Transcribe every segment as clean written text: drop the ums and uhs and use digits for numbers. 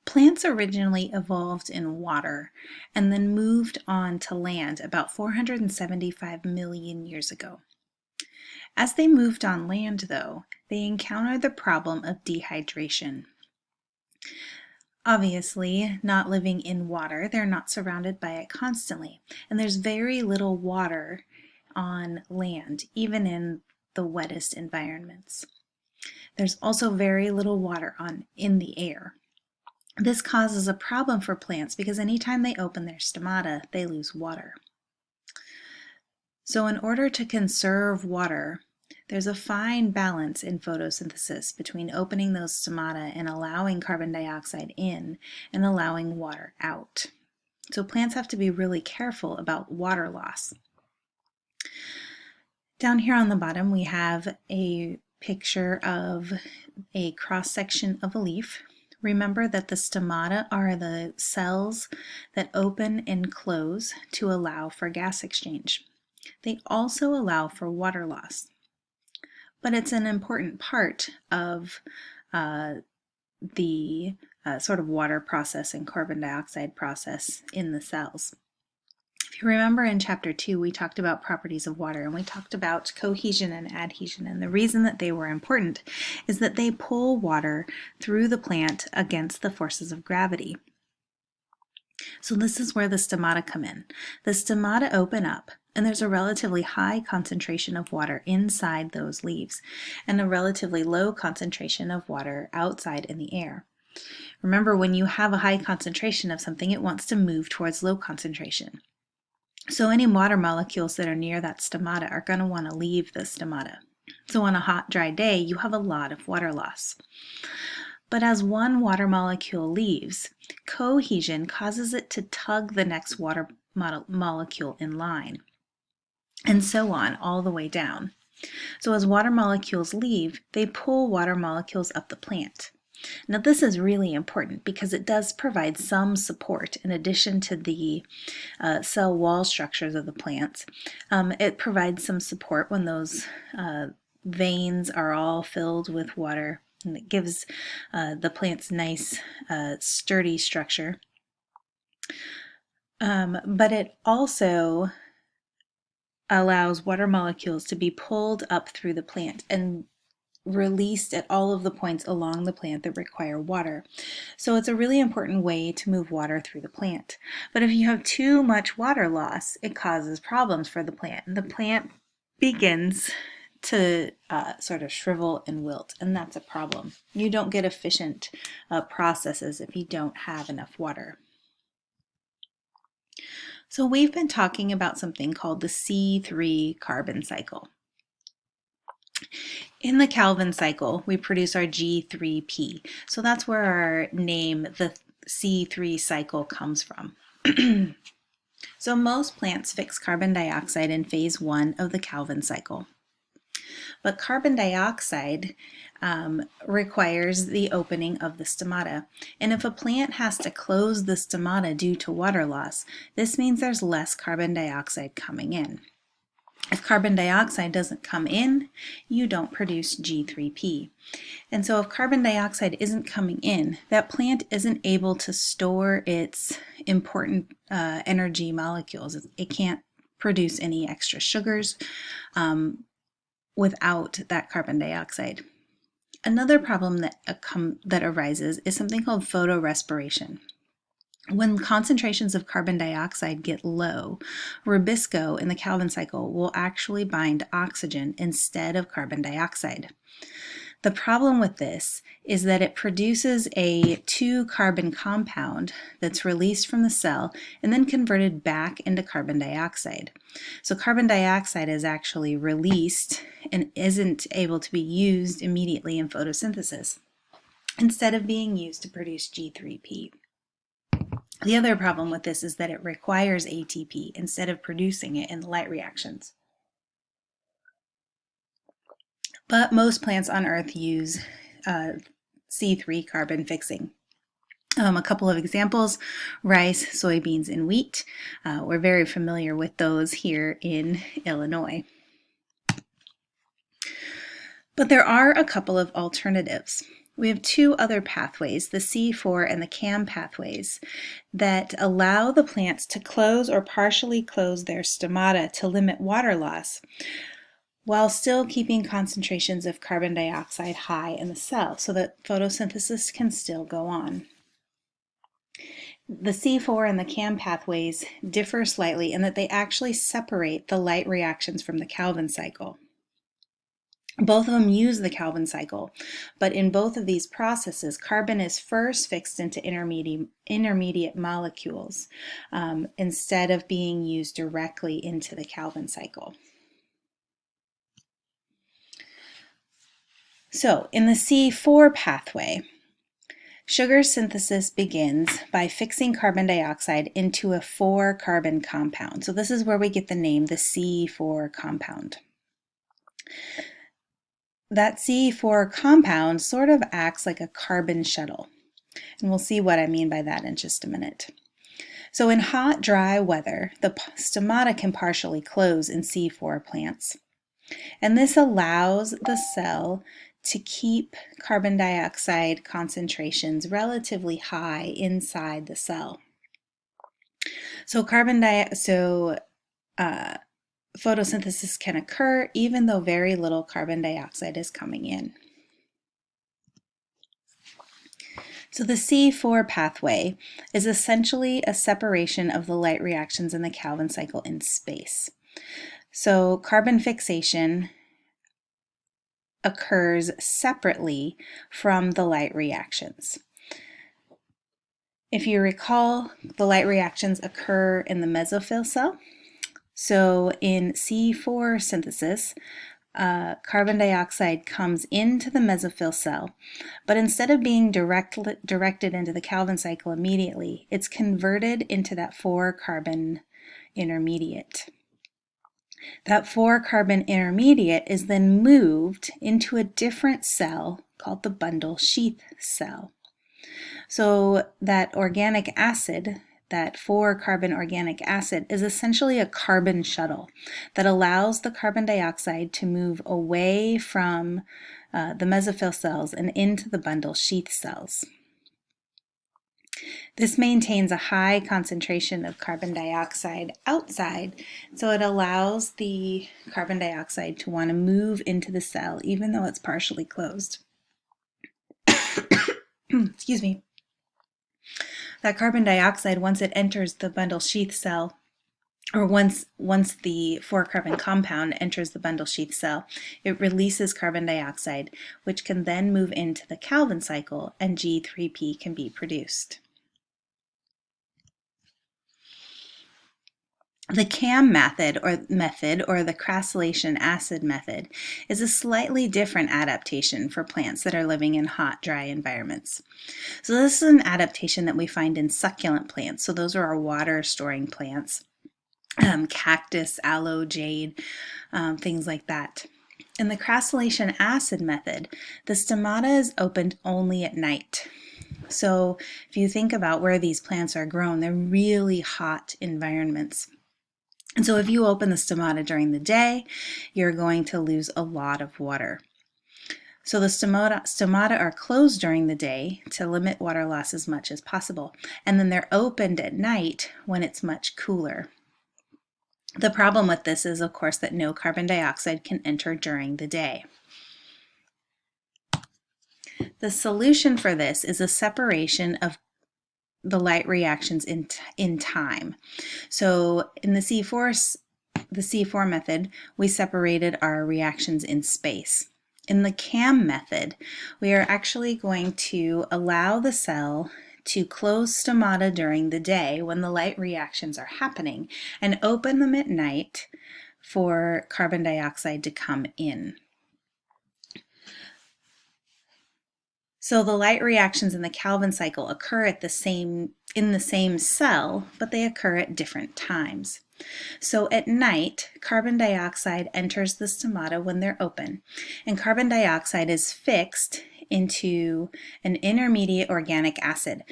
Plants originally evolved in water and then moved on to land about 475 million years ago. As they moved on land, though, they encountered the problem of dehydration. Obviously, not living in water, they're not surrounded by it constantly, and there's very little water on land, even in the wettest environments. There's also very little water in the air. This causes a problem for plants because anytime they open their stomata, they lose water. So in order to conserve water, there's a fine balance in photosynthesis between opening those stomata and allowing carbon dioxide in and allowing water out. So plants have to be really careful about water loss. Down here on the bottom, we have a picture of a cross-section of a leaf. Remember that the stomata are the cells that open and close to allow for gas exchange. They also allow for water loss, but it's an important part of the sort of water process and carbon dioxide process in the cells. If you remember in chapter 2, we talked about properties of water and we talked about cohesion and adhesion, and the reason that they were important is that they pull water through the plant against the forces of gravity. So this is where the stomata come in. The stomata open up and there's a relatively high concentration of water inside those leaves and a relatively low concentration of water outside in the air. Remember, when you have a high concentration of something, it wants to move towards low concentration. So any water molecules that are near that stomata are going to want to leave the stomata. So on a hot, dry day, you have a lot of water loss. But as one water molecule leaves, cohesion causes it to tug the next water molecule in line, and so on all the way down. So as water molecules leave, they pull water molecules up the plant. Now this is really important because it does provide some support in addition to the cell wall structures of the plants. It provides some support when those veins are all filled with water, and it gives the plants nice sturdy structure. But it also allows water molecules to be pulled up through the plant and released at all of the points along the plant that require water. So it's a really important way to move water through the plant. But if you have too much water loss, it causes problems for the plant. The plant begins to sort of shrivel and wilt, and that's a problem. You don't get efficient processes if you don't have enough water. So we've been talking about something called the C3 carbon cycle. In the Calvin cycle, we produce our G3P. So that's where our name, the C3 cycle, comes from. So most plants fix carbon dioxide in phase 1 of the Calvin cycle. But carbon dioxide requires the opening of the stomata. And if a plant has to close the stomata due to water loss, this means there's less carbon dioxide coming in. If carbon dioxide doesn't come in, you don't produce G3P. And so if carbon dioxide isn't coming in, that plant isn't able to store its important energy molecules. It can't produce any extra sugars without that carbon dioxide. Another problem that arises is something called photorespiration. When concentrations of carbon dioxide get low, rubisco in the Calvin cycle will actually bind oxygen instead of carbon dioxide. The problem with this is that it produces a 2-carbon compound that's released from the cell and then converted back into carbon dioxide. So carbon dioxide is actually released and isn't able to be used immediately in photosynthesis, instead of being used to produce G3P. The other problem with this is that it requires ATP instead of producing it in the light reactions. But most plants on Earth use C3 carbon fixing. A couple of examples: rice, soybeans, and wheat. We're very familiar with those here in Illinois. But there are a couple of alternatives. We have two other pathways, the C4 and the CAM pathways, that allow the plants to close or partially close their stomata to limit water loss, while still keeping concentrations of carbon dioxide high in the cell so that photosynthesis can still go on. The C4 and the CAM pathways differ slightly in that they actually separate the light reactions from the Calvin cycle. Both of them use the Calvin cycle, but in both of these processes, carbon is first fixed into intermediate molecules instead of being used directly into the Calvin cycle. So in the C4 pathway, sugar synthesis begins by fixing carbon dioxide into a 4-carbon compound. So this is where we get the name, the C4 compound. That C4 compound sort of acts like a carbon shuttle. And we'll see what I mean by that in just a minute. So in hot, dry weather, the stomata can partially close in C4 plants. And this allows the cell to keep carbon dioxide concentrations relatively high inside the cell. So photosynthesis can occur even though very little carbon dioxide is coming in. So the C4 pathway is essentially a separation of the light reactions in the Calvin cycle in space. So carbon fixation occurs separately from the light reactions. If you recall, the light reactions occur in the mesophyll cell. So in C4 synthesis, carbon dioxide comes into the mesophyll cell, but instead of being directed into the Calvin cycle immediately, it's converted into that 4-carbon intermediate. That 4-carbon intermediate is then moved into a different cell called the bundle sheath cell. So that organic acid, that 4-carbon organic acid, is essentially a carbon shuttle that allows the carbon dioxide to move away from the mesophyll cells and into the bundle sheath cells. This maintains a high concentration of carbon dioxide outside, so it allows the carbon dioxide to want to move into the cell even though it's partially closed. Excuse me. That carbon dioxide, once it enters the bundle sheath cell, or once the 4-carbon compound enters the bundle sheath cell, it releases carbon dioxide, which can then move into the Calvin cycle and G3P can be produced. The CAM method, or the Crassulacean acid method, is a slightly different adaptation for plants that are living in hot, dry environments. So this is an adaptation that we find in succulent plants. So those are our water-storing plants, cactus, aloe, jade, things like that. In the Crassulacean acid method, the stomata is opened only at night. So if you think about where these plants are grown, they're really hot environments. And so if you open the stomata during the day, you're going to lose a lot of water. So the stomata are closed during the day to limit water loss as much as possible. And then they're opened at night when it's much cooler. The problem with this is, of course, that no carbon dioxide can enter during the day. The solution for this is a separation of the light reactions in time. So in the C4 method, we separated our reactions in space. In the CAM method, we are actually going to allow the cell to close stomata during the day when the light reactions are happening and open them at night for carbon dioxide to come in. So the light reactions in the Calvin cycle occur in the same cell, but they occur at different times. So at night, carbon dioxide enters the stomata when they're open, and carbon dioxide is fixed into an intermediate organic acid,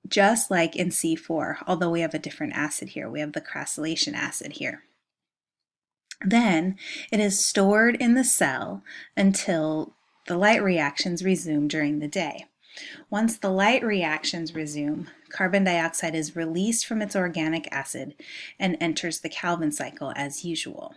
just like in C4, although we have a different acid here. We have the Crassulacean acid here. Then it is stored in the cell until The light reactions resume during the day. Once the light reactions resume, carbon dioxide is released from its organic acid and enters the Calvin cycle as usual.